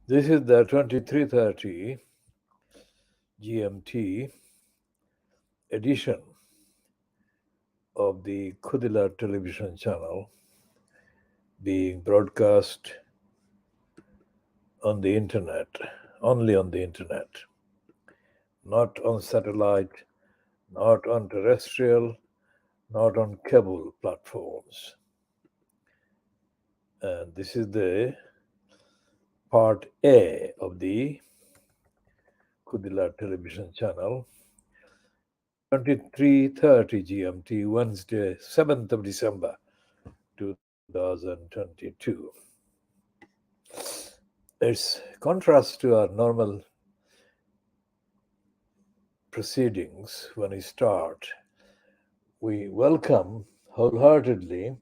This is the 23:30 GMT edition of the Khoodeelaar television channel being broadcast on the internet, only on the internet, not on satellite, not on terrestrial, not on cable platforms. And this is the part A of the Khoodeelaar television channel, 23:30 GMT, Wednesday, 7th of December, 2022. It's contrast to our normal proceedings when we start. We welcome wholeheartedly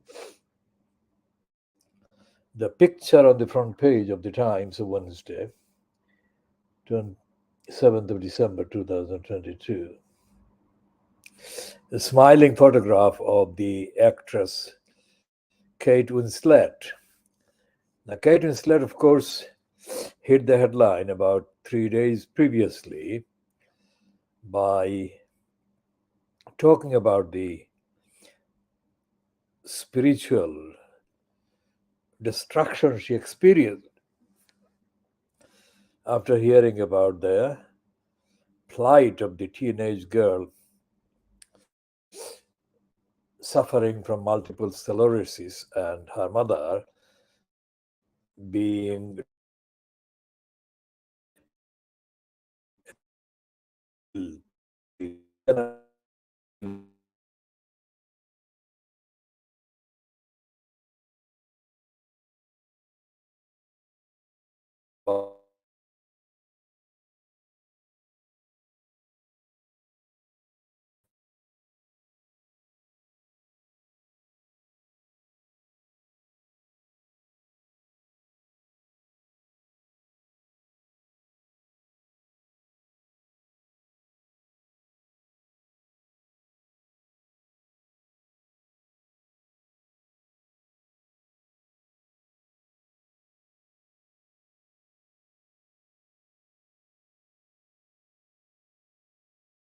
the picture on the front page of the Times of Wednesday, 7th of December 2022. A smiling photograph of the actress Kate Winslet. Now, Kate Winslet, of course, hit the headline about 3 days previously by talking about the spiritual destruction she experienced after hearing about the plight of the teenage girl suffering from multiple sclerosis and her mother being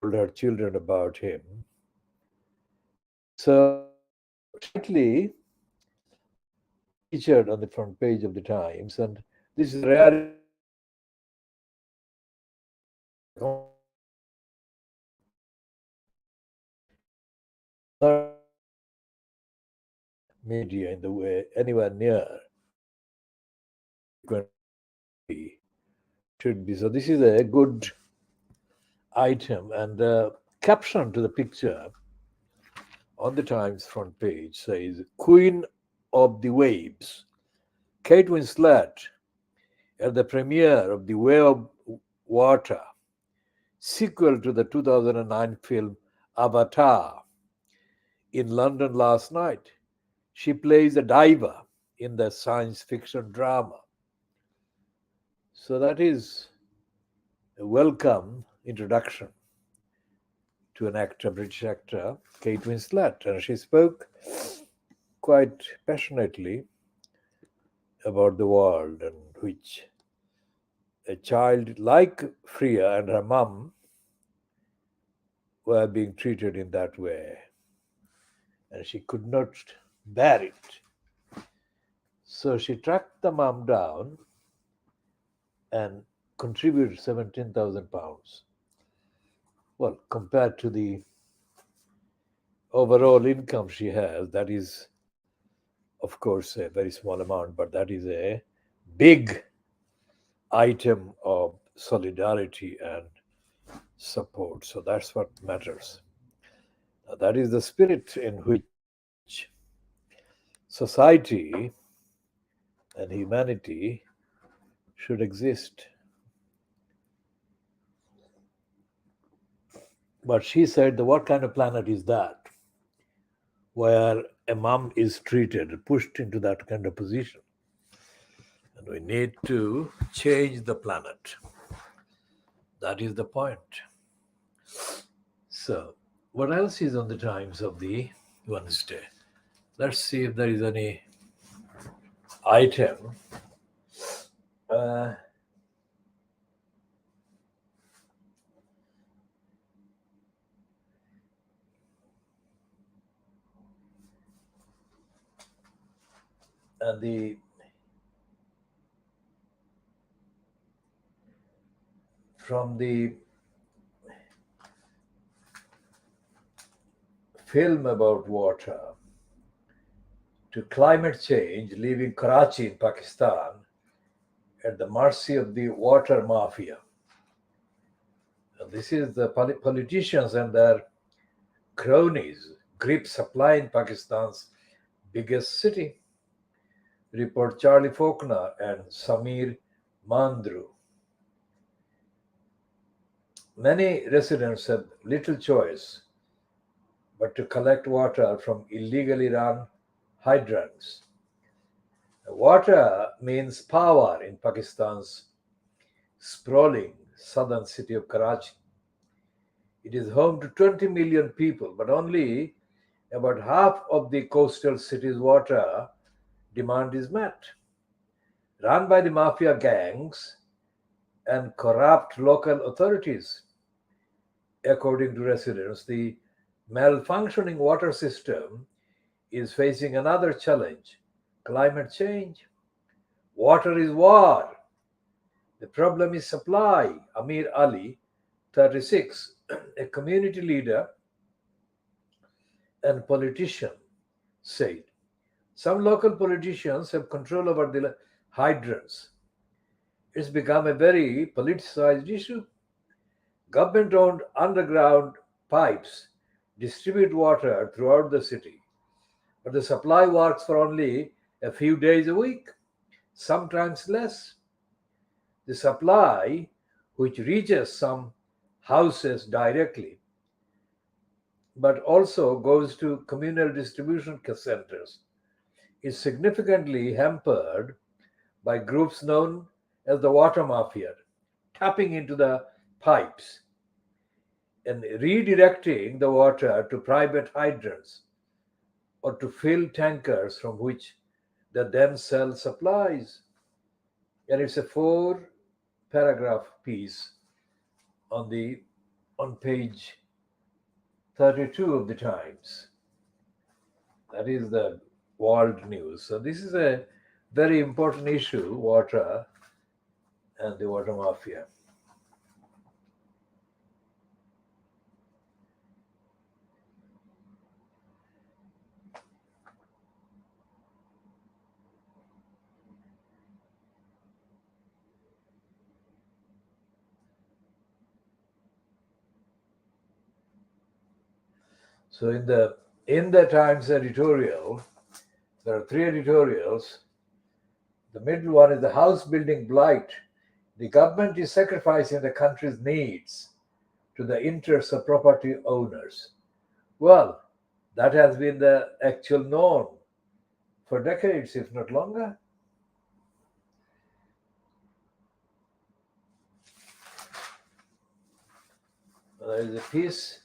told her children about him. So tightly featured on the front page of the Times, and this is rare media in the way anywhere near should be. So this is a good item, and the caption to the picture on the Times front page says Queen of the Waves, Kate Winslet at the premiere of The Way of Water, sequel to the 2009 film Avatar, in London last night. She plays a diver in the science fiction drama. So that is a welcome introduction to an actor, British actor, Kate Winslet. And she spoke quite passionately about the world in which a child like Freya and her mum were being treated in that way. And she could not bear it. So she tracked the mum down and contributed £17,000. Well, compared to the overall income she has, that is, of course, a very small amount, but that is a big item of solidarity and support. So that's what matters. Now, that is the spirit in which society and humanity should exist. But she said, what kind of planet is that? Where a mom is treated, pushed into that kind of position. And we need to change the planet. That is the point. So, what else is on the Times of the Wednesday? Let's see if there is any item Uh, and the from the film about water to climate change, leaving Karachi in Pakistan at the mercy of the water mafia. This is the politicians and their cronies grip supply in Pakistan's biggest city. Report Charlie Faulkner and Samir Mandru. Many residents have little choice but to collect water from illegally run hydrants. Water means power in Pakistan's sprawling southern city of Karachi. It is home to 20 million people, but only about half of the coastal city's water demand is met. Run by the mafia gangs and corrupt local authorities. According to residents, the malfunctioning water system is facing another challenge: climate change. Water is war. The problem is supply. Amir Ali, 36, a community leader and politician, said. Some local politicians have control over the hydrants. It's become a very politicized issue. Government owned underground pipes distribute water throughout the city, but the supply works for only a few days a week, sometimes less. The supply, which reaches some houses directly, but also goes to communal distribution centers, is significantly hampered by groups known as the water mafia, tapping into the pipes and redirecting the water to private hydrants or to fill tankers from which they then sell supplies. And it's a four paragraph piece on the on page 32 of the Times. That is the world news. So this is a very important issue, water and the water mafia. So in the Times editorial, there are three editorials. The middle one is the house building blight. The government is sacrificing the country's needs to the interests of property owners. Well, that has been the actual norm for decades, if not longer. There is a piece.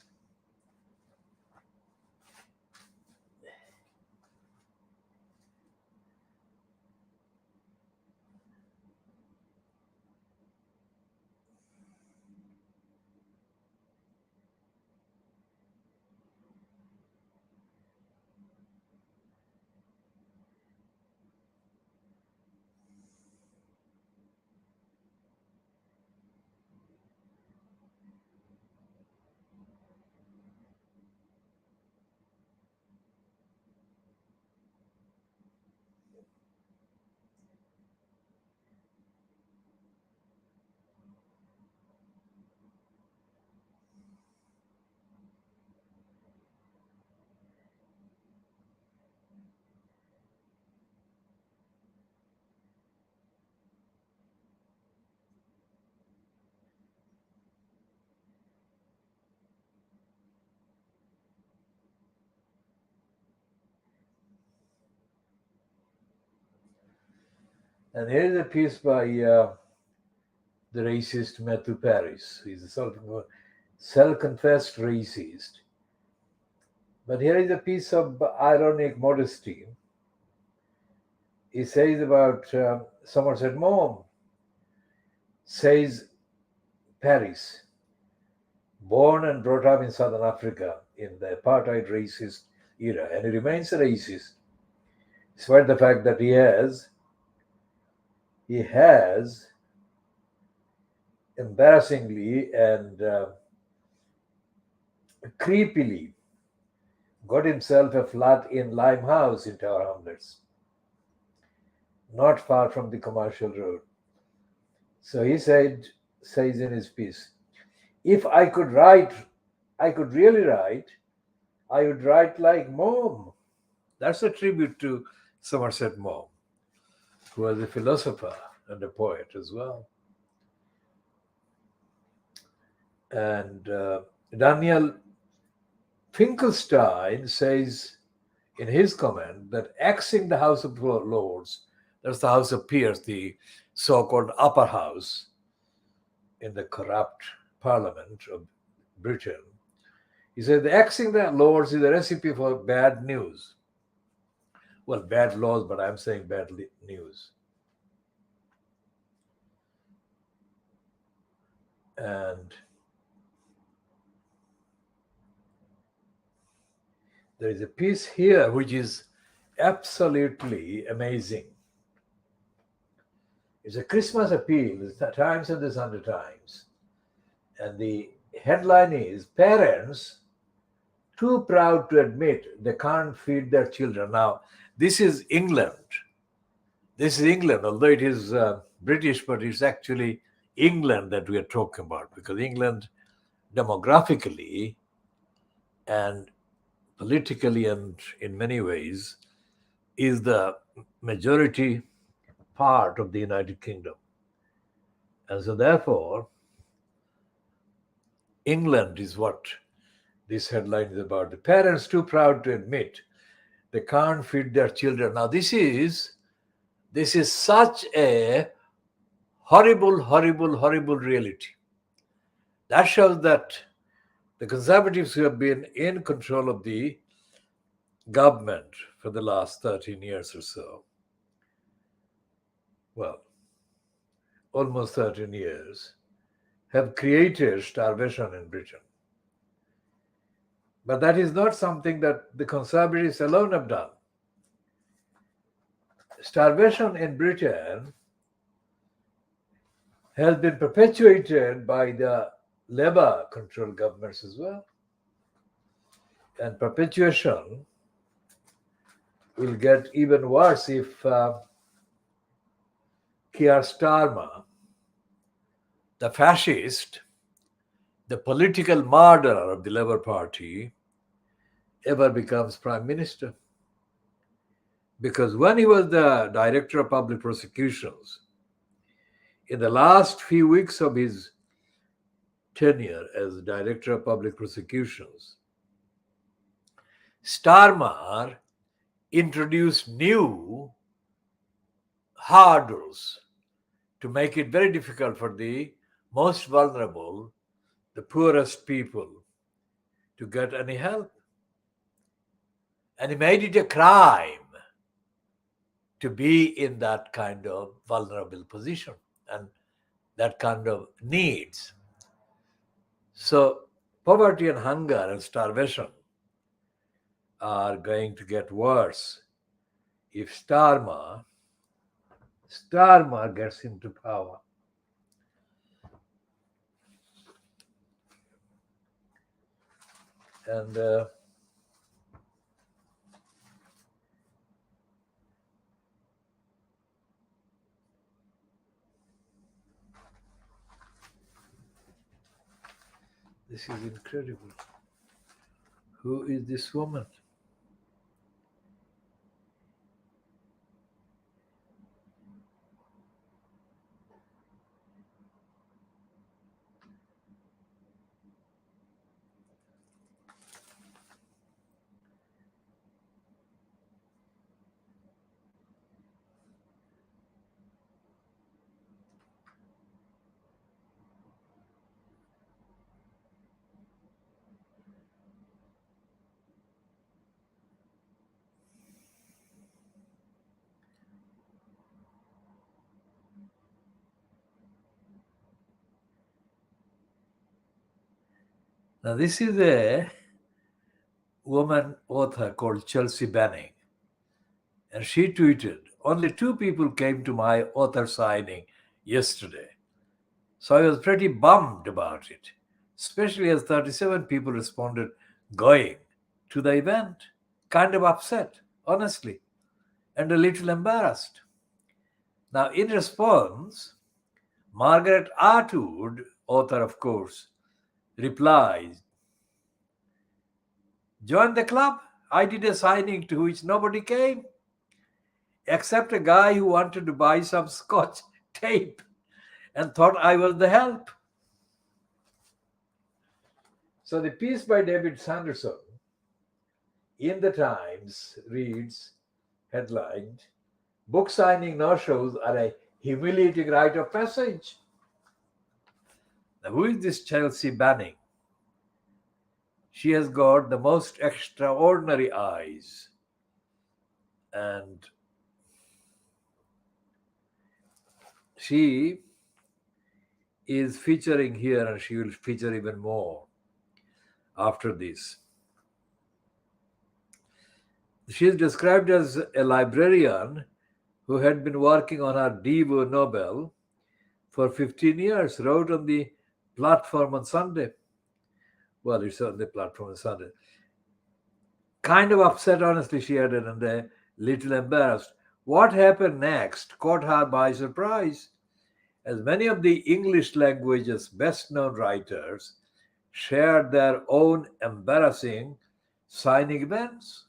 And here is a piece by the racist Matthew Paris. He's a self-confessed racist. But here is a piece of ironic modesty. He says about Somerset Maugham. says Paris, born and brought up in Southern Africa in the apartheid racist era, and he remains a racist, despite the fact that he has embarrassingly and creepily got himself a flat in Limehouse in Tower Hamlets, not far from the commercial road. So says in his piece, if I could write, I could really write, I would write like Mom. That's a tribute to Somerset Maugham, who was a philosopher and a poet as well. And Daniel Finkelstein says in his comment that axing the House of Lords, that's the House of Peers, the so called upper house in the corrupt Parliament of Britain, he said the axing the Lords is a recipe for bad news. Well, bad laws, but I'm saying bad news. And there is a piece here which is absolutely amazing. It's a Christmas appeal, the Times and the Sunday Times. And the headline is Parents Too Proud to Admit They Can't Feed Their Children. Now, this is England. This is England, although it is British, but it's actually England that we are talking about, because England, demographically and politically and in many ways, is the majority part of the United Kingdom. And so, therefore, England is what this headline is about. The parents too proud to admit they can't feed their children. Now, this is such a horrible, horrible, horrible reality. That shows that the Conservatives who have been in control of the government for the last 13 years or so, well, almost 13 years, have created starvation in Britain. But that is not something that the Conservatives alone have done. Starvation in Britain has been perpetuated by the Labour controlled governments as well. And perpetuation will get even worse if Keir Starmer, the fascist, the political murderer of the Labour Party, ever becomes Prime Minister. Because when he was the Director of Public Prosecutions, in the last few weeks of his tenure as Director of Public Prosecutions, Starmer introduced new hurdles to make it very difficult for the most vulnerable, the poorest people, to get any help. And he made it a crime to be in that kind of vulnerable position and that kind of needs. So poverty and hunger and starvation are going to get worse if Starmer gets into power. And this is incredible. Who is this woman? Now, this is a woman author called Chelsea Banning, and she tweeted, "Only 2 people came to my author signing yesterday. So I was pretty bummed about it, especially as 37 people responded going to the event. Kind of upset, honestly, and a little embarrassed." Now, in response, Margaret Atwood, author of course, replies, "Join the club? I did a signing to which nobody came, except a guy who wanted to buy some scotch tape and thought I was the help." So the piece by David Sanderson in the Times reads, headlined, "Book signing no-shows are a humiliating rite of passage." Now, who is this Chelsea Banning? She has got the most extraordinary eyes, and she is featuring here, and she will feature even more after this. She is described as a librarian who had been working on her Devo Nobel for 15 years, wrote on the platform on Sunday. Well, it's on the platform on Sunday. Kind of upset, honestly, she added, and a little embarrassed. What happened next caught her by surprise, as many of the English language's best known writers shared their own embarrassing signing events.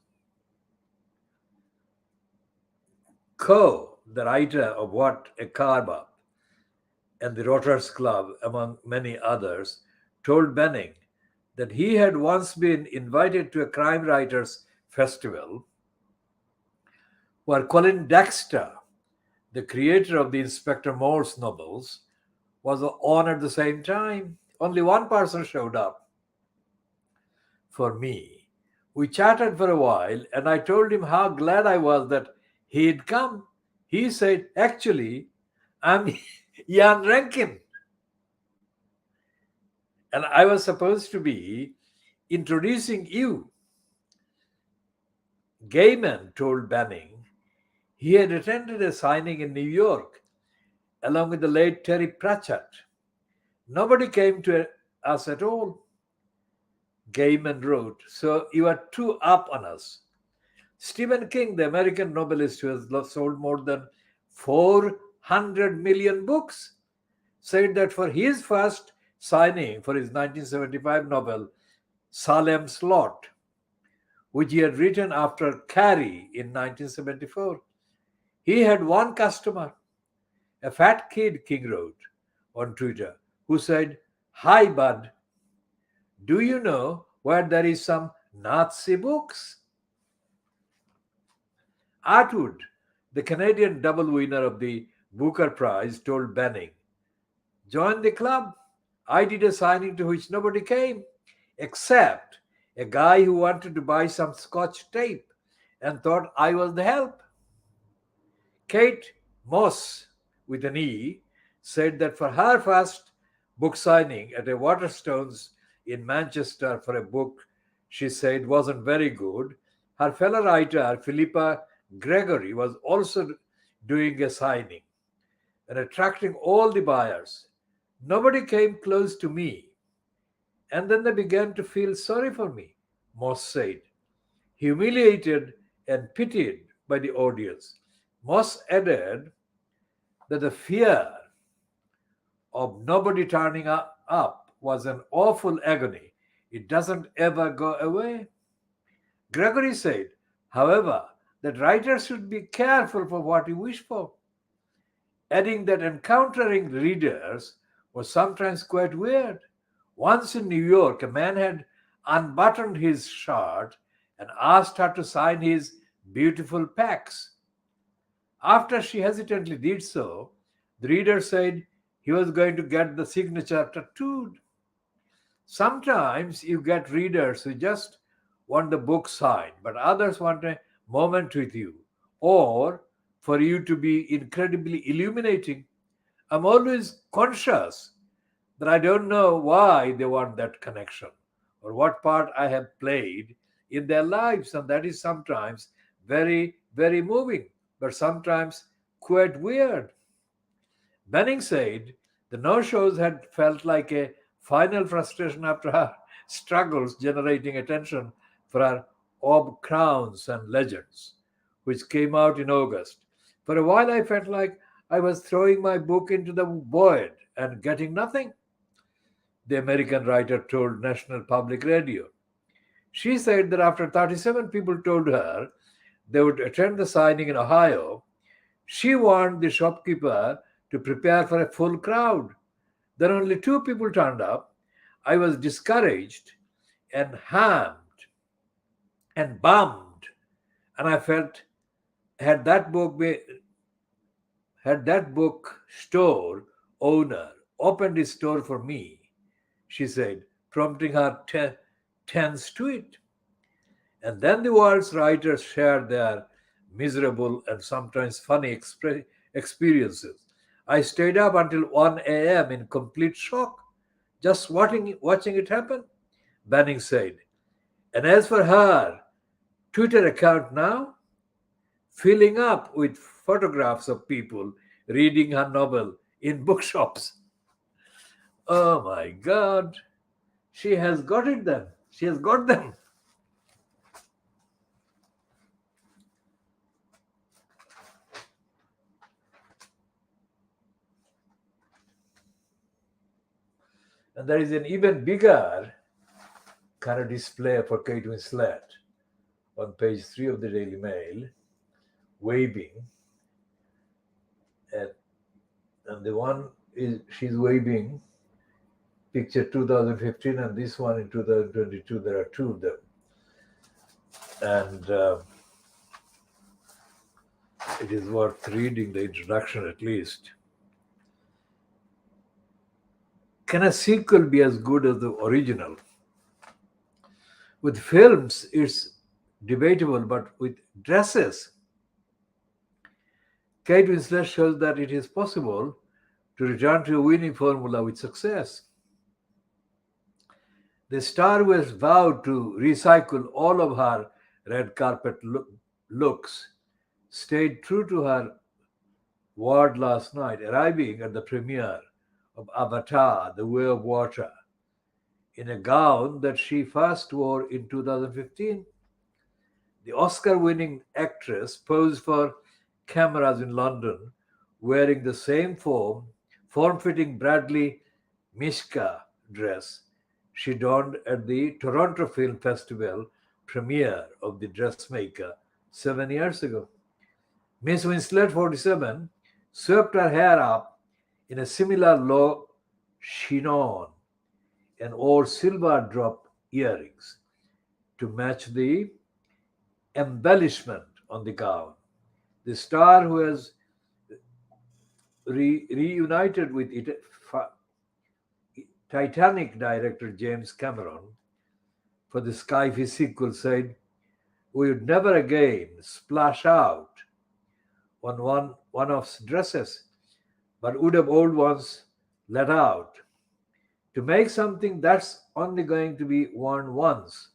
Coe, the writer of What a Carve Up and the Rotters Club, among many others, told Benning that he had once been invited to a crime writers' festival where Colin Dexter, the creator of the Inspector Morse novels, was on at the same time. Only one person showed up for me. We chatted for a while, and I told him how glad I was that he'd come. He said, "Actually, I'm Jan Rankin, and I was supposed to be introducing you." Gaiman told Banning he had attended a signing in New York along with the late Terry Pratchett. "Nobody came to us at all," Gaiman wrote, "so you are too up on us." Stephen King, the American novelist who has sold more than 400 million books, said that for his first signing for his 1975 novel, Salem's Lot, which he had written after Carrie in 1974, he had one customer, a fat kid, King wrote on Twitter, who said, "Hi, bud. Do you know where there is some Nazi books?" Atwood, the Canadian double winner of the Booker Prize, told Banning, "Join the club. I did a signing to which nobody came, except a guy who wanted to buy some scotch tape and thought I was the help." Kate Moss, with an E, said that for her first book signing at a Waterstones in Manchester for a book she said wasn't very good, her fellow writer Philippa Gregory was also doing a signing and attracting all the buyers. "Nobody came close to me, and then they began to feel sorry for me," Moss said, humiliated and pitied by the audience. Moss added that the fear of nobody turning up was an awful agony. It doesn't ever go away. Gregory said, however, that writers should be careful for what you wish for, adding that encountering readers was sometimes quite weird. Once in New York, a man had unbuttoned his shirt and asked her to sign his beautiful Pax. After she hesitantly did so, the reader said he was going to get the signature tattooed. Sometimes you get readers who just want the book signed, but others want a moment with you or for you to be incredibly illuminating. I'm always conscious that I don't know why they want that connection. or what part I have played in their lives. And that is sometimes very, very moving, but sometimes quite weird. Benning said the no shows had felt like a final frustration after her struggles generating attention for her Orb Crowns and Legends, which came out in August. For a while, I felt like I was throwing my book into the void and getting nothing, the American writer told National Public Radio. She said that after 37 people told her they would attend the signing in Ohio, she warned the shopkeeper to prepare for a full crowd. Then only two people turned up. I was discouraged and hammed and bummed, and I felt had that book be, had that bookstore owner opened his store for me, she said, prompting her tense tweet. And then the world's writers shared their miserable and sometimes funny experiences. I stayed up until 1 a.m. in complete shock, just watching it happen, Banning said. And as for her Twitter account now, filling up with photographs of people reading her novel in bookshops. Oh my God, she has got it then. She has got them. And there is an even bigger kind of display for Kate Winslet on page 3 of the Daily Mail, waving. And the one is she's waving, picture 2015, and this one in 2022. There are two of them. And it is worth reading the introduction at least. Can a sequel be as good as the original? With films, it's debatable, but with dresses, Kate Winslet shows that it is possible to return to a winning formula with success. The star who has vowed to recycle all of her red carpet looks stayed true to her word last night, arriving at the premiere of Avatar, The Way of Water, in a gown that she first wore in 2015. The Oscar-winning actress posed for cameras in London wearing the same form-fitting Bradley Mishka dress she donned at the Toronto Film Festival premiere of The Dressmaker 7 years ago. Miss Winslet, 47, swept her hair up in a similar low chignon and wore silver drop earrings to match the embellishment on the gown. The star, who has reunited with Titanic director James Cameron for the Skyfi sequel, said, "We would never again splash out on one of dresses, but would have old ones let out. To make something that's only going to be worn once,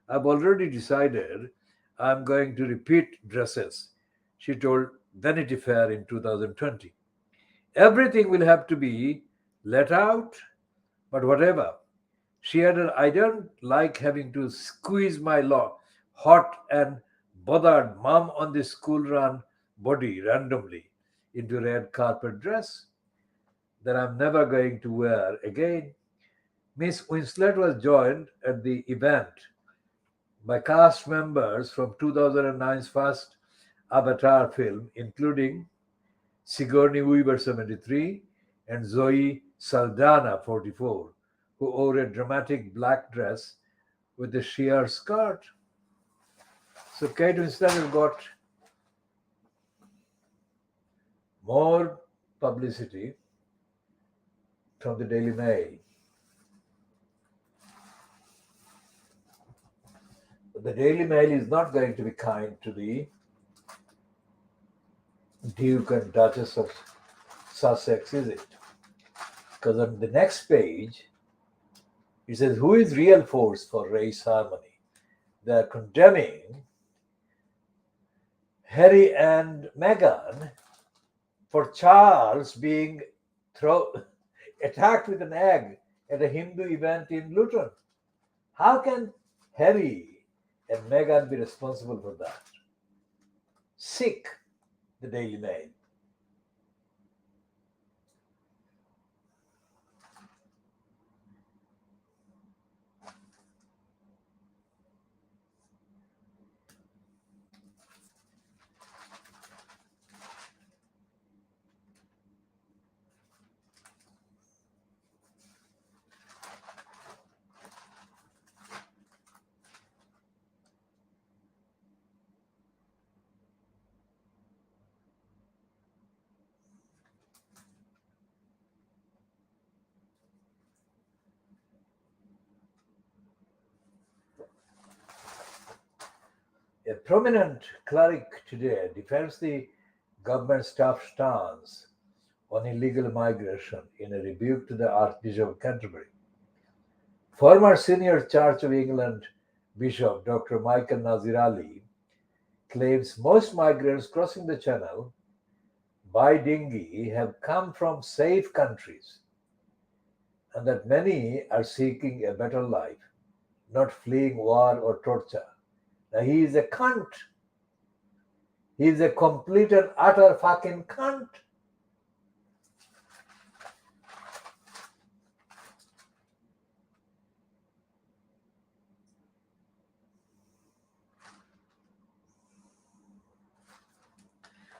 I've already decided I'm going to repeat dresses," she told Vanity Fair in 2020. "Everything will have to be let out, but whatever." She added, "I don't like having to squeeze my hot and bothered mom on the school run body randomly into a red carpet dress that I'm never going to wear again." Miss Winslet was joined at the event by cast members from 2009's first Avatar film, including Sigourney Weaver, 73, and Zoe Saldana, 44, who wore a dramatic black dress with a sheer skirt. So Kate Winslet has got more publicity from the Daily Mail. But the Daily Mail is not going to be kind to the Duke and Duchess of Sussex, is it? Because on the next page, It says, who is real force for race harmony? They are condemning Harry and Meghan for Charles being attacked with an egg at a Hindu event in Luton. How can Harry and Meghan be responsible for that? Sick, the Daily Mail. A prominent cleric today defends the government's tough stance on illegal migration in a rebuke to the Archbishop of Canterbury. Former senior Church of England Bishop Dr. Michael Nazir Ali claims most migrants crossing the Channel by dinghy have come from safe countries and that many are seeking a better life, not fleeing war or torture. Now, he is a cunt. He is a complete and utter fucking cunt.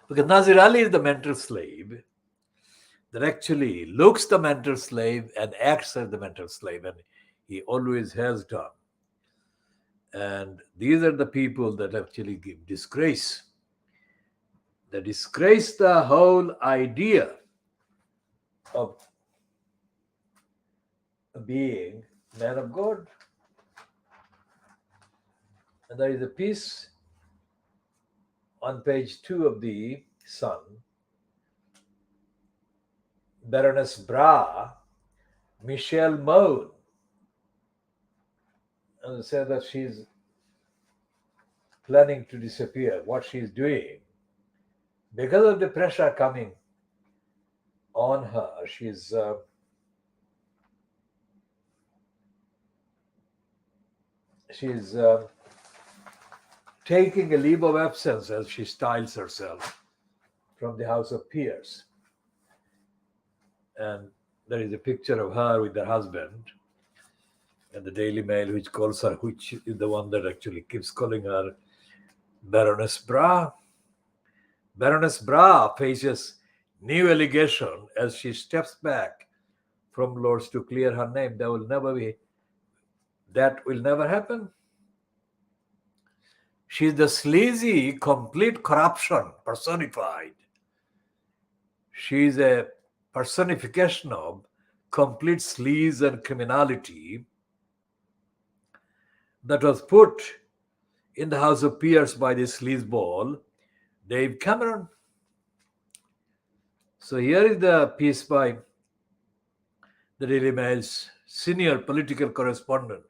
Because Nazir Ali is the mental slave that actually looks the mental slave and acts as the mental slave, and he always has done. And these are the people that actually give disgrace. They disgrace the whole idea of being man of God. And there is a piece on page 2 of the Sun. Baroness Bra, Michelle Mone, and said that she's planning to disappear. What she's doing, because of the pressure coming on her, she's taking a leave of absence, as she styles herself, from the House of Peers. And there is a picture of her with her husband, and the Daily Mail, which is the one that actually keeps calling her Baroness Bra. Baroness Bra faces new allegation as she steps back from Lords to clear her name. That will never happen. She's the sleazy, complete corruption personified. She's a personification of complete sleaze and criminality that was put in the House of Peers by the sleazeball, Dave Cameron. So here is the piece by the Daily Mail's senior political correspondent,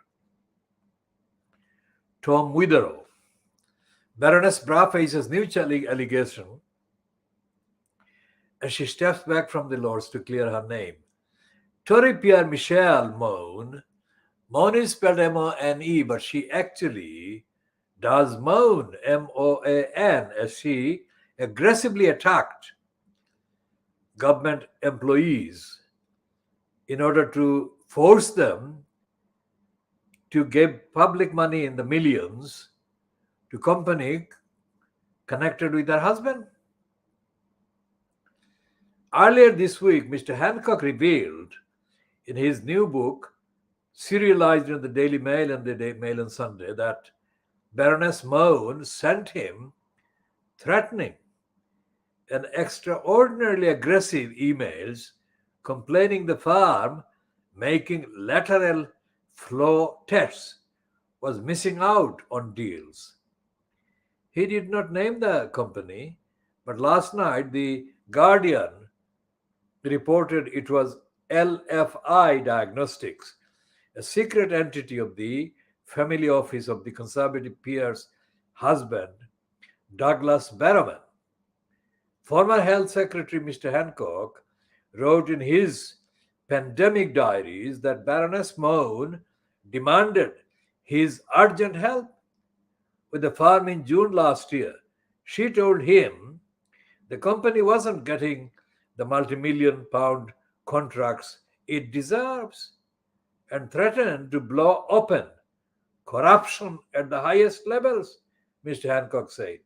Tom Witherow. Baroness Bra faces new allegation as she steps back from the Lords to clear her name. Tory Pierre Michelle Mone is spelled M-O-N-E, but she actually does moan, M-O-A-N, as she aggressively attacked government employees in order to force them to give public money in the millions to company connected with her husband. Earlier this week, Mr. Hancock revealed in his new book, serialized in the Daily Mail and the Mail on Sunday, that Baroness Mone sent him threatening and extraordinarily aggressive emails complaining the firm making lateral flow tests was missing out on deals. He did not name the company, but last night the Guardian reported it was LFI Diagnostics, a secret entity of the family office of the Conservative peer's husband, Douglas Barrowman. Former Health Secretary Mr. Hancock wrote in his pandemic diaries that Baroness Moan demanded his urgent help with the farm in June last year. She told him the company wasn't getting the multi-million pound contracts it deserves and threatened to blow open corruption at the highest levels, Mr. Hancock said.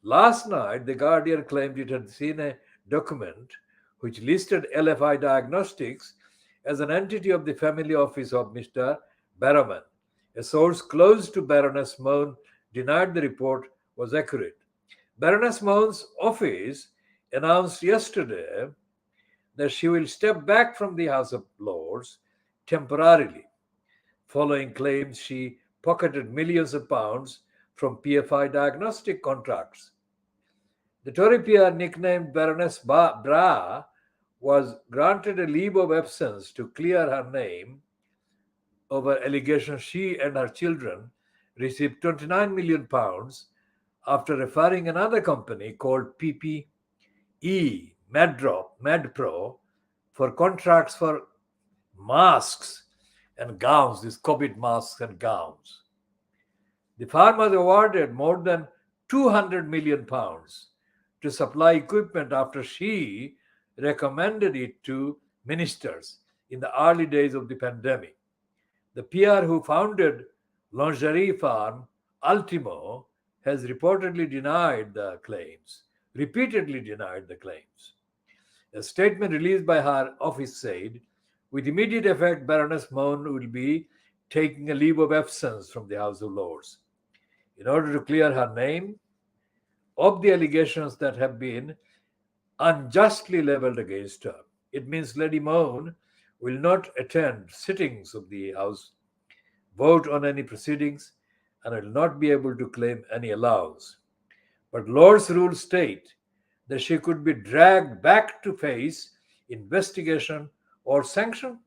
Last night, The Guardian claimed it had seen a document which listed LFI Diagnostics as an entity of the family office of Mr. Barrowman. A source close to Baroness Moan denied the report was accurate. Baroness Moan's office announced yesterday that she will step back from the House of Lords temporarily, following claims she pocketed millions of pounds from PFI diagnostic contracts. The Tory peer, nicknamed Baroness Bra, was granted a leave of absence to clear her name over allegations she and her children received £29 million after referring another company called PPE MedPro for contracts for masks and gowns, these COVID masks and gowns. The firm was awarded more than £200 million to supply equipment after she recommended it to ministers in the early days of the pandemic. The PR who founded lingerie firm Ultimo has repeatedly denied the claims. A statement released by her office said, with immediate effect, Baroness Moan will be taking a leave of absence from the House of Lords in order to clear her name of the allegations that have been unjustly leveled against her. It means Lady Moan will not attend sittings of the House, vote on any proceedings, and will not be able to claim any allowance. But Lord's rules state that she could be dragged back to face investigation or sanction.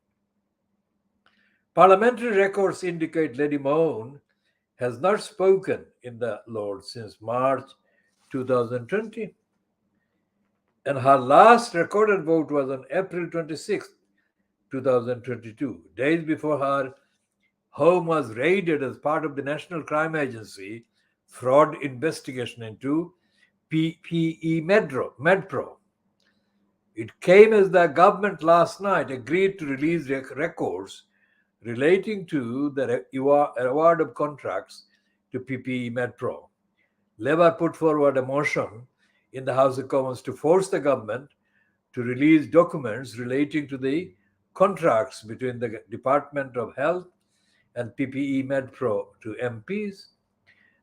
Parliamentary records indicate Lady Moan has not spoken in the Lords since March 2020. And her last recorded vote was on April 26, 2022, days before her home was raided as part of the National Crime Agency fraud investigation into PPE MedPro. It came as the government last night agreed to release records relating to the award of contracts to PPE MedPro. Labour put forward a motion in the House of Commons to force the government to release documents relating to the contracts between the Department of Health and PPE MedPro to MPs.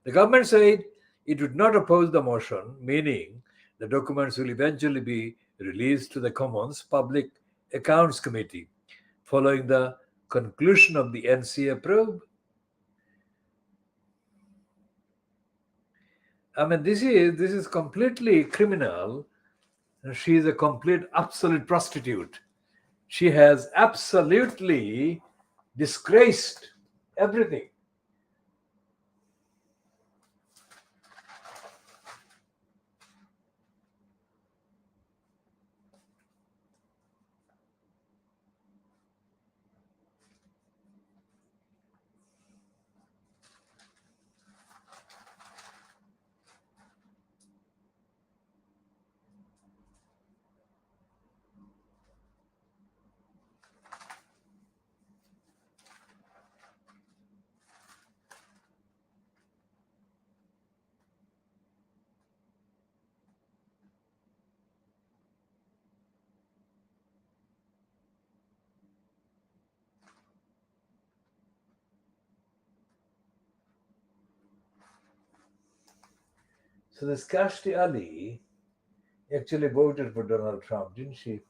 The government said it would not oppose the motion, meaning the documents will eventually be released to the Commons Public Accounts Committee following the conclusion of the NCA probe. I mean, this is completely criminal. She is a complete, absolute prostitute. She has absolutely disgraced everything. So this Kashti Ali actually voted for Donald Trump, didn't she?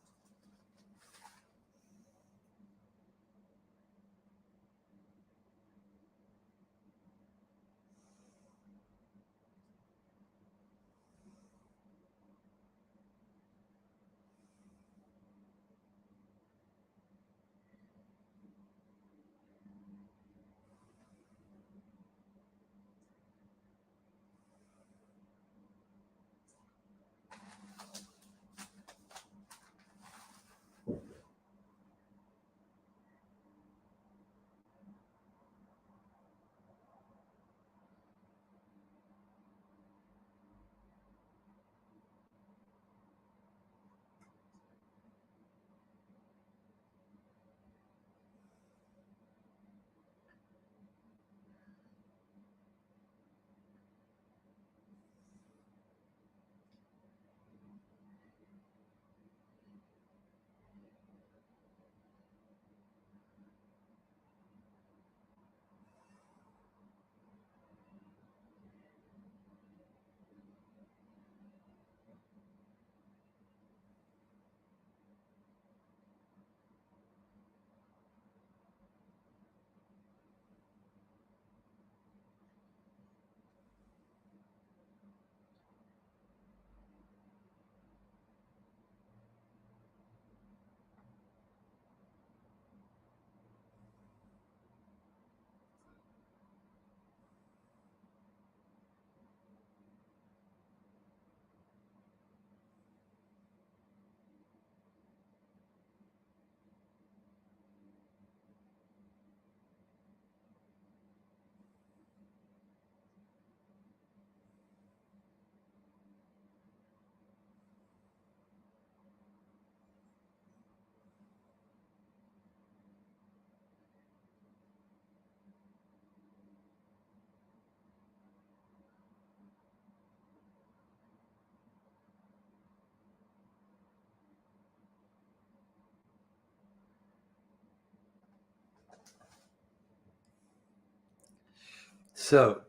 So,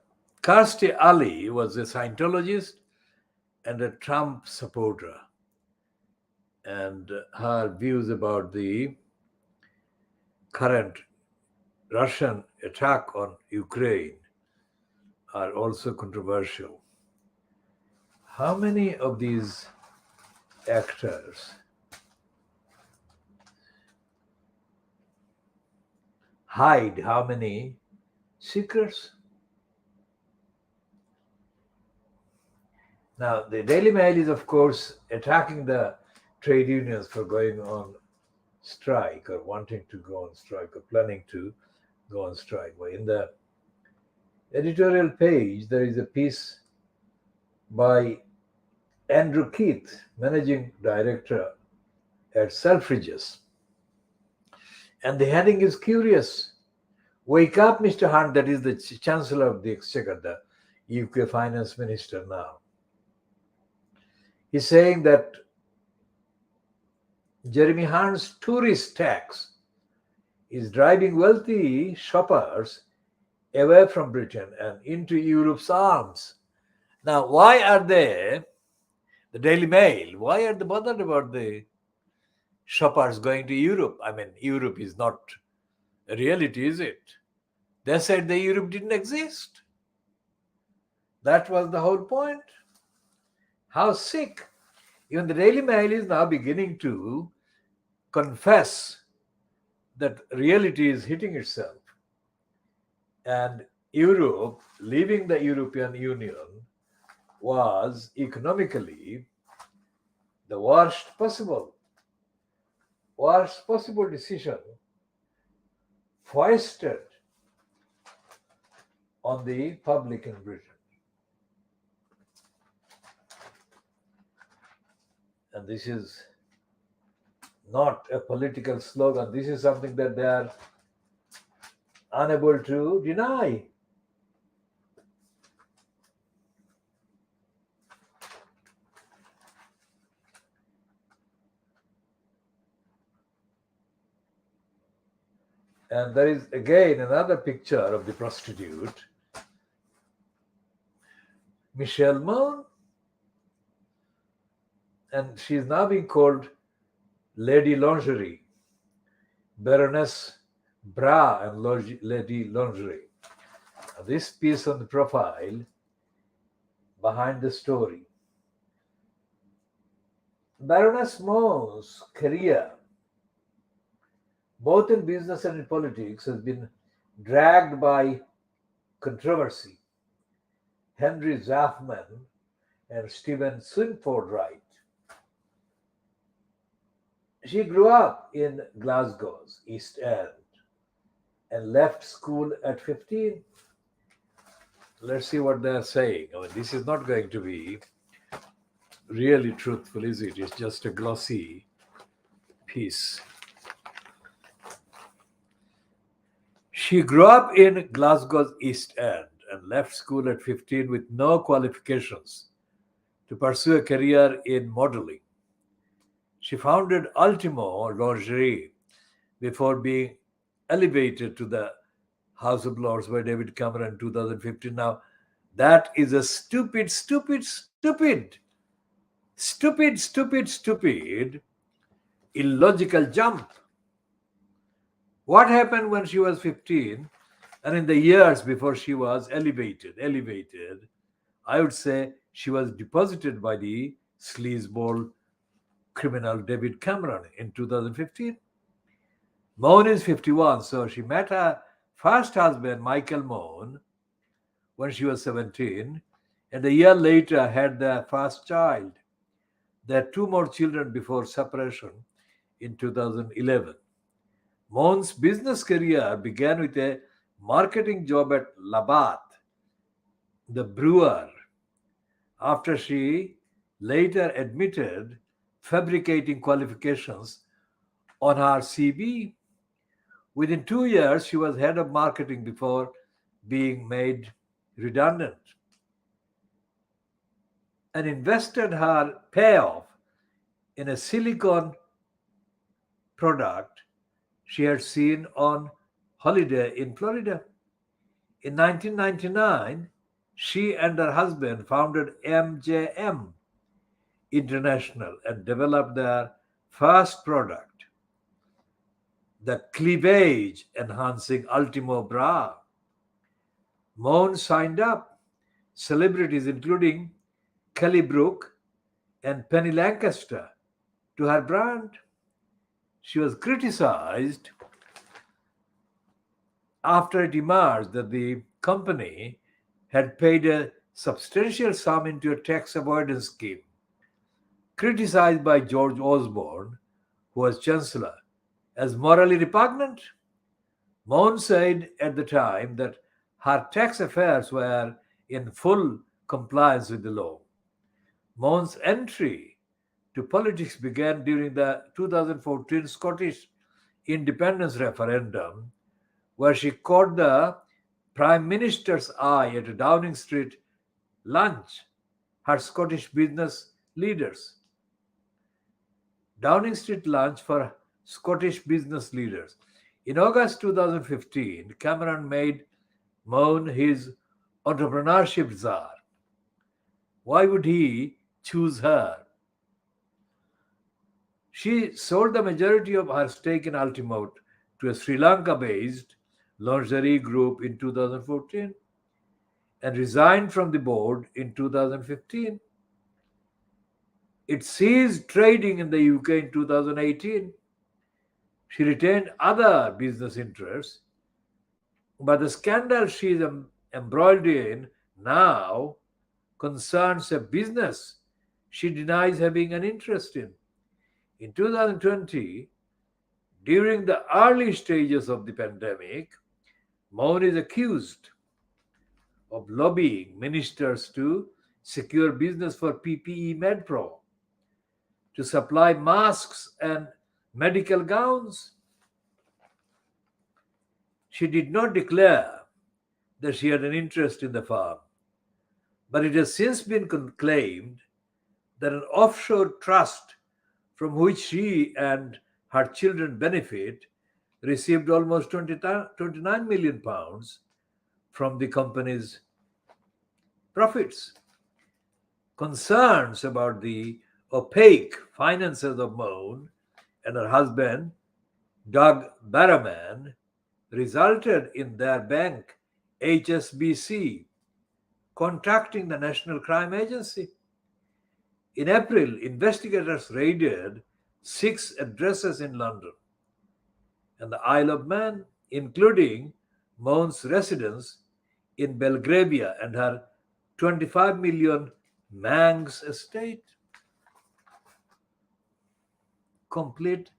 Kirstie Ali was a Scientologist and a Trump supporter, and her views about the current Russian attack on Ukraine are also controversial. How many of these actors hide how many secrets? Now, the Daily Mail is, of course, attacking the trade unions for going on strike or wanting to go on strike or planning to go on strike. Well, in the editorial page, there is a piece by Andrew Keith, managing director at Selfridges. And the heading is curious. Wake up, Mr. Hunt, that is the Chancellor of the Exchequer, the UK Finance Minister now. He's saying that Jeremy Hunt's tourist tax is driving wealthy shoppers away from Britain and into Europe's arms. Now, why are they, the Daily Mail, why are they bothered about the shoppers going to Europe? I mean, Europe is not a reality, is it? They said the Europe didn't exist. That was the whole point. How sick. Even the Daily Mail is now beginning to confess that reality is hitting itself. And Europe, leaving the European Union, was economically the worst possible decision foisted on the public in Britain. And this is not a political slogan. This is something that they are unable to deny. And there is again another picture of the prostitute, Michelle Mone. And she is now being called Lady Lingerie, Baroness Bra and Lady Lingerie. Now, this piece on the profile behind the story. Baroness Mone's career, both in business and in politics, has been dragged by controversy. Henry Zafman and Stephen Swinford Wright. She grew up in Glasgow's East End and left school at 15. Let's see what they're saying. I mean, this is not going to be really truthful, is it? It's just a glossy piece. She grew up in Glasgow's East End and left school at 15 with no qualifications to pursue a career in modeling. She founded Ultimo Lingerie before being elevated to the House of Lords by David Cameron in 2015. Now, that is a stupid, illogical jump. What happened when she was 15 and in the years before she was elevated? I would say she was deposited by the sleazeball criminal David Cameron in 2015. Mone is 51, so she met her first husband, Michael Mone, when she was 17, and a year later had their first child. They had two more children before separation in 2011. Mone's business career began with a marketing job at Labatt, the brewer, after she later admitted fabricating qualifications on her CV. Within 2 years, she was head of marketing before being made redundant and invested her payoff in a silicone product she had seen on holiday in Florida. In 1999, she and her husband founded MJM International and developed their first product, the cleavage enhancing Ultimo bra. Moan signed up celebrities including Kelly Brook and Penny Lancaster to her brand. She was criticized after it emerged that the company had paid a substantial sum into a tax avoidance scheme, criticized by George Osborne, who was chancellor, as morally repugnant. Moan said at the time that her tax affairs were in full compliance with the law. Moan's entry to politics began during the 2014 Scottish independence referendum, where she caught the Prime Minister's eye at a Downing Street lunch, her Scottish business leaders. Downing Street lunch for Scottish business leaders. In August 2015, Cameron made Moan his entrepreneurship czar. Why would he choose her? She sold the majority of her stake in Ultimote to a Sri Lanka based lingerie group in 2014 and resigned from the board in 2015. It ceased trading in the UK in 2018. She retained other business interests, but the scandal she is embroiled in now concerns a business she denies having an interest in. In 2020, during the early stages of the pandemic, Moan is accused of lobbying ministers to secure business for PPE MedPro, to supply masks and medical gowns. She did not declare that she had an interest in the farm, but it has since been claimed that an offshore trust from which she and her children benefit received almost 29 million pounds from the company's profits. Concerns about the opaque finances of Moan and her husband, Doug Barrowman, resulted in their bank, HSBC, contacting the National Crime Agency. In April, investigators raided 6 addresses in London and the Isle of Man, including Moan's residence in Belgravia and her 25 million Manx estate. Complete,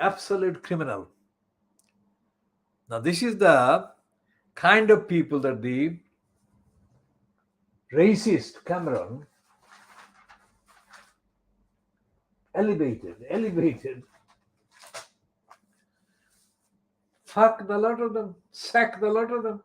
absolute criminal. Now, this is the kind of people that the racist Cameron elevated, fuck the lot of them, sack the lot of them.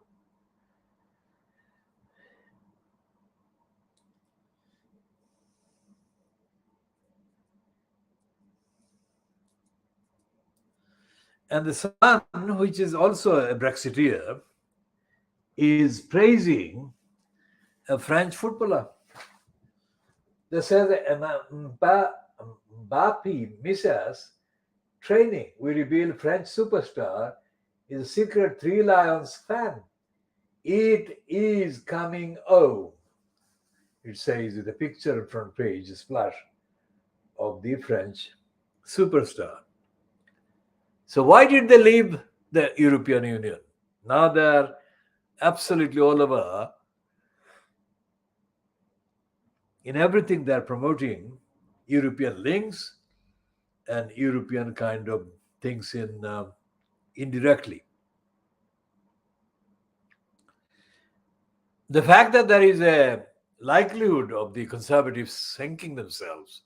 And the Sun, which is also a Brexiteer, is praising a French footballer. They say that Mbappe misses training. We reveal French superstar is a secret Three Lions fan. It is coming home. It says with a picture on front page, a splash of the French superstar. So why did they leave the European Union? Now they're absolutely all over. In everything they're promoting European links and European kind of things in indirectly. The fact that there is a likelihood of the Conservatives sinking themselves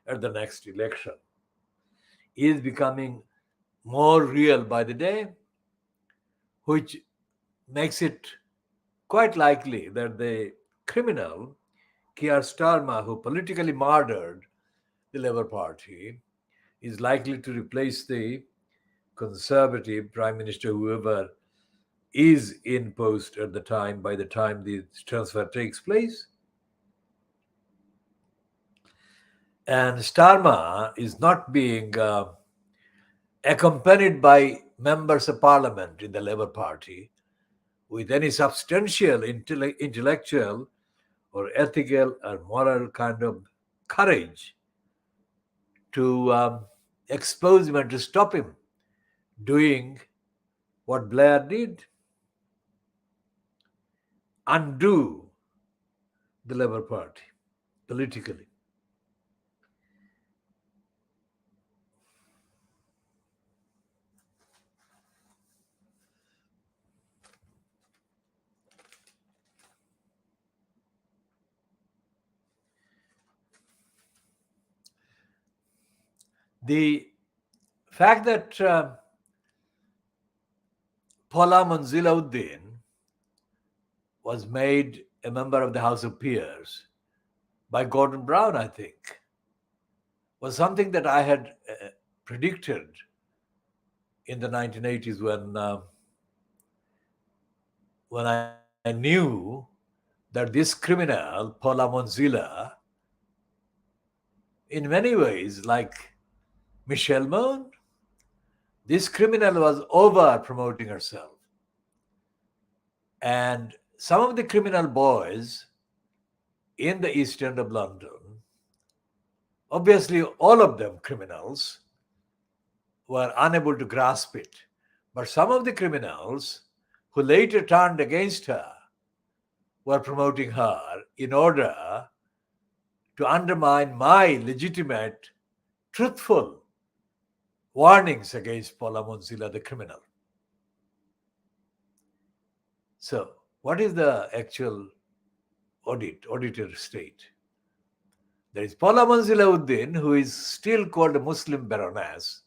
at the next election is becoming more real by the day, which makes it quite likely that the criminal Keir Starmer, who politically murdered the Labour Party, is likely to replace the Conservative Prime Minister, whoever is in post at the time, by the time the transfer takes place. And Starmer is not being accompanied by members of parliament in the Labour Party with any substantial intellectual or ethical or moral kind of courage to expose him and to stop him doing what Blair did, undo the Labour Party politically. The fact that Paula Manzilauddin was made a member of the House of Peers by Gordon Brown, I think, was something that I had predicted in the 1980s when I knew that this criminal, Paula Monzilla, in many ways, like Michelle Moon, this criminal was over promoting herself. And some of the criminal boys in the East End of London, obviously all of them criminals, were unable to grasp it. But some of the criminals who later turned against her were promoting her in order to undermine my legitimate, truthful warnings against Paula Monzilla, the criminal. So, what is the actual auditor state? There is Paula Manzilauddin, who is still called a Muslim baroness,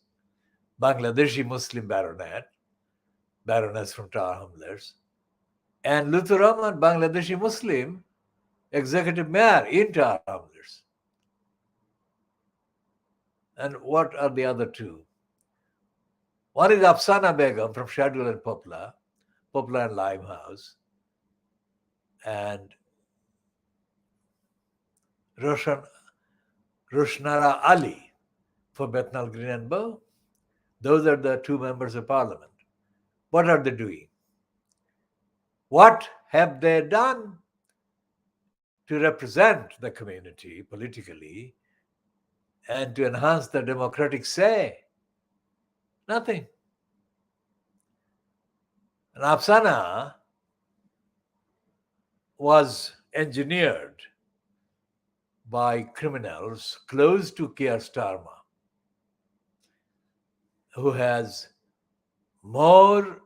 Bangladeshi Muslim baroness from Tower Hamlets, and Lutfur Rahman, Bangladeshi Muslim executive mayor in Tower Hamlets. And what are the other two? One is Afsana Begum from Shadwell and Poplar and Limehouse, and Roshnara Ali for Bethnal Green and Bow. Those are the two members of parliament. What are they doing? What have they done to represent the community politically and to enhance the democratic say? Nothing. And Afsana was engineered by criminals close to Keir Starmer, who has more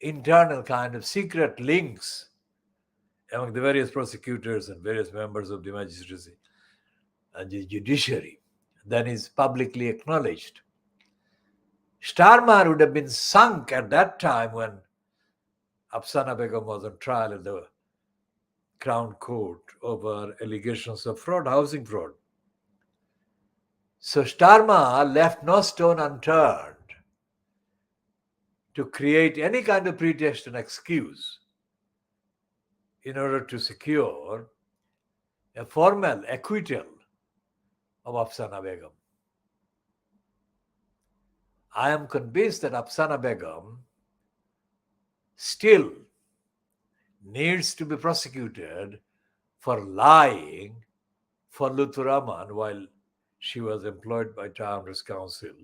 internal kind of secret links among the various prosecutors and various members of the magistracy and the judiciary than is publicly acknowledged. Starmer would have been sunk at that time when Afsana Begum was on trial at the Crown Court over allegations of fraud, housing fraud. So Starmer left no stone unturned to create any kind of pretext and excuse in order to secure a formal acquittal of Afsana Begum. I am convinced that Afsana Begum still needs to be prosecuted for lying for Lutfur Rahman while she was employed by Tower Hamlets Council,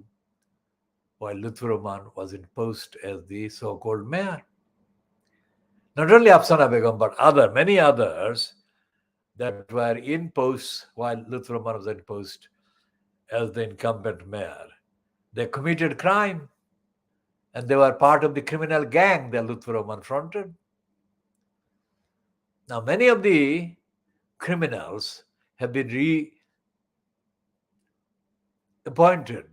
while Lutfur Rahman was in post as the so-called mayor. Not only Afsana Begum, but many others that were in post while Lutfur Rahman was in post as the incumbent mayor. They committed crime and they were part of the criminal gang that Lutfur Rahman fronted. Now, many of the criminals have been reappointed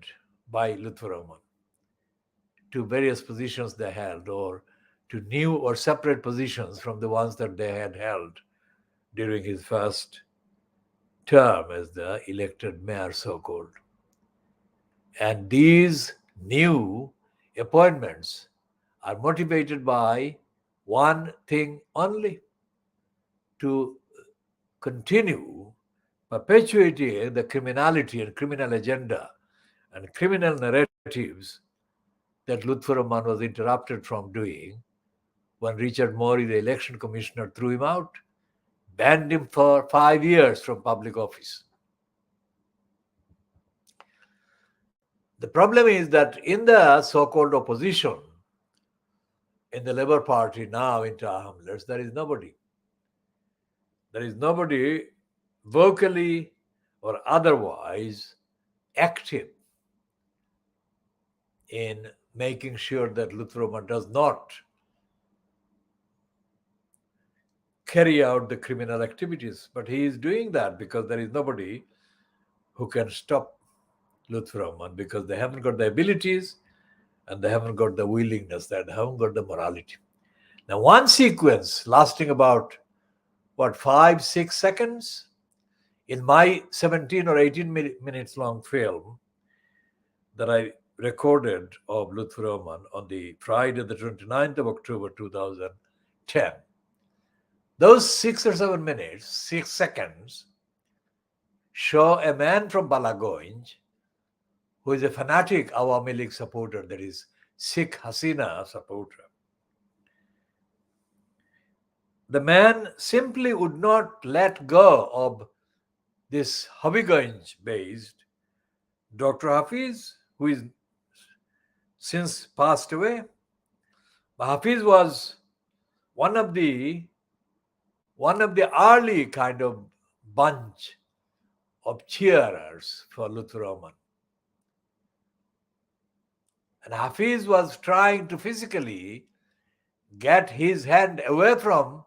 by Lutfur Rahman to various positions they held, or to new or separate positions from the ones that they had held during his first term as the elected mayor, so-called. And these new appointments are motivated by one thing only: to continue perpetuating the criminality and criminal agenda and criminal narratives that Lutfur Rahman was interrupted from doing when Richard Morey, the election commissioner, threw him out, banned him for 5 years from public office. The problem is that in the so-called opposition, in the Labour Party now in Tower Hamlets, there is nobody. There is nobody vocally or otherwise active in making sure that Lutfur Rahman does not carry out the criminal activities. But he is doing that because there is nobody who can stop Lutfur Rahman, because they haven't got the abilities and they haven't got the willingness, they haven't got the morality. Now, one sequence lasting about, 5-6 seconds in my 17 or 18 minutes long film that I recorded of Lutfur Rahman on the Friday, the 29th of October 2010. Those 6 or 7 minutes, 6 seconds, show a man from Balagonj who is a fanatic Awami League supporter, that is Sikh Hasina supporter. The man simply would not let go of this Habiganj-based Dr. Hafiz, who is since passed away. Hafiz was one of the early kind of bunch of cheerers for Lutfur Rahman. And Hafiz was trying to physically get his hand away from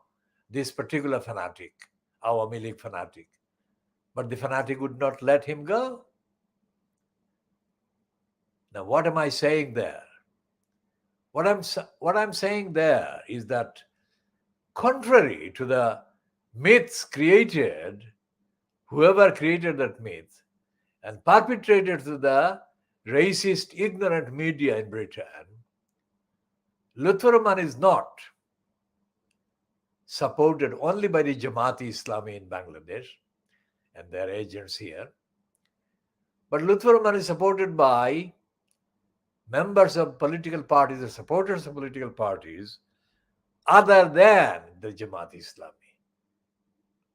this particular fanatic, Awami League fanatic. But the fanatic would not let him go. Now, what am I saying there? What I'm saying there is that contrary to the myths created, whoever created that myth and perpetrated to the racist, ignorant media in Britain, Lutfur Rahman is not supported only by the Jamaat-e Islami in Bangladesh and their agents here, but Lutfur Rahman is supported by members of political parties or supporters of political parties other than the Jamaat-e Islami.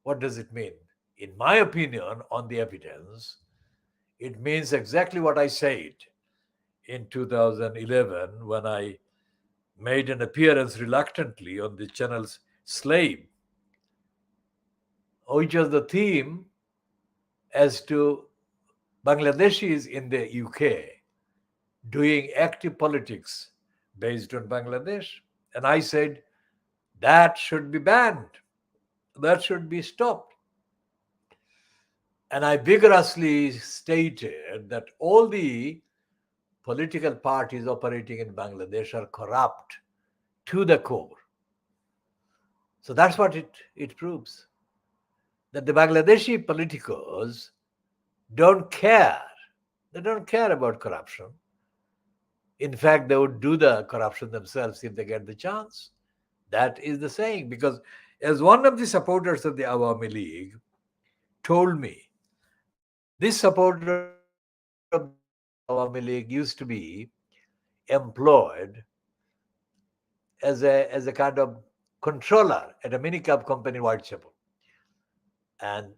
What does it mean? In my opinion, on the evidence, it means exactly what I said in 2011 when I made an appearance reluctantly on the channel's Slave, which was the theme as to Bangladeshis in the UK doing active politics based on Bangladesh. And I said, that should be banned. That should be stopped. And I vigorously stated that all the political parties operating in Bangladesh are corrupt to the core. So that's what it proves. That the Bangladeshi politicos don't care. They don't care about corruption. In fact, they would do the corruption themselves if they get the chance. That is the saying. Because as one of the supporters of the Awami League told me, this supporter of the Awami League used to be employed as a kind of controller at a minicab company in Whitechapel. And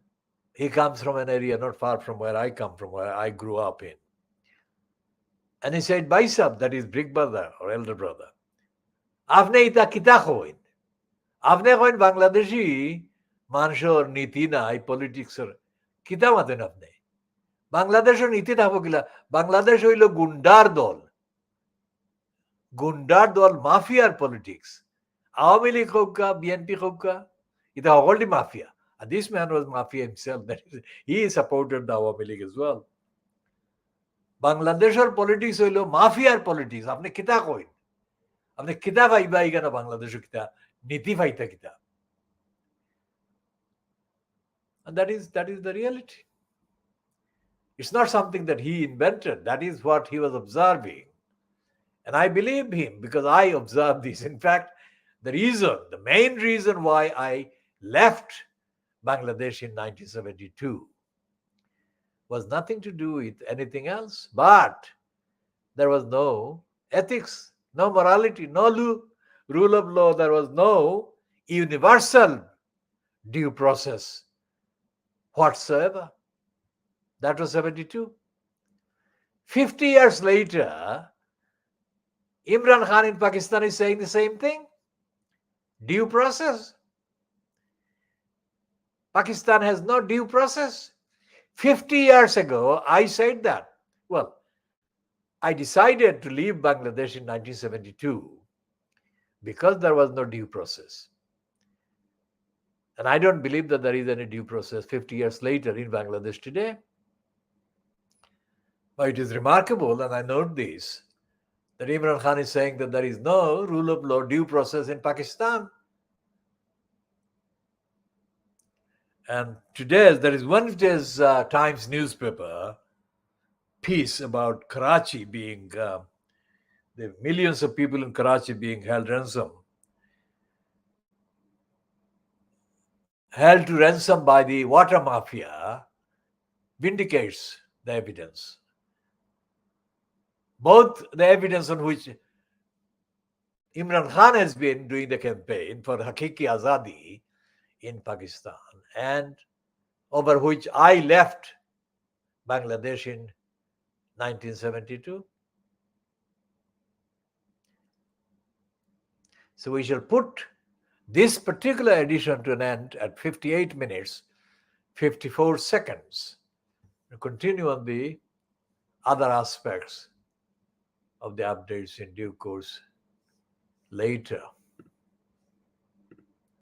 he comes from an area not far from where I come from, where I grew up in. And he said, Baisab, that is big brother or elder brother, Avne ita kita khoin. Avne khoin Bangladeshi manshor niti nai politics or kita maten avne. Bangladeshor niti thabo gila. Bangladesh hoilo gundar dol. Gundar dol mafiar politics. Awami League hoka, BNP hoka, ita hogoldi mafia. And this man was mafia himself. That is, he supported the Awami League as well. Bangladeshor politics hoilo mafiar politics. Apne kita koin. Apne kita faiba igana Bangladeshor kita niti faita kita. And that is the reality. It's not something that he invented. That is what he was observing And I believe him because I observed this. In fact, the main reason why I left Bangladesh in 1972 was nothing to do with anything else, but there was no ethics, no morality, no rule of law. There was no universal due process whatsoever. That was 72. 50 years later, Imran Khan in Pakistan is saying the same thing. Due process. Pakistan has no due process. 50 years ago, I said that. Well, I decided to leave Bangladesh in 1972 because there was no due process. And I don't believe that there is any due process 50 years later in Bangladesh today. But it is remarkable, and I note this, that Imran Khan is saying that there is no rule of law, due process in Pakistan. And today, there is one today's Times newspaper piece about Karachi being, the millions of people in Karachi being held to ransom by the water mafia, vindicates the evidence. Both the evidence on which Imran Khan has been doing the campaign for Haque Azadi in Pakistan, and over which I left Bangladesh in 1972. So we shall put this particular edition to an end at 58 minutes, 54 seconds. We'll continue on the other aspects of the updates in due course later.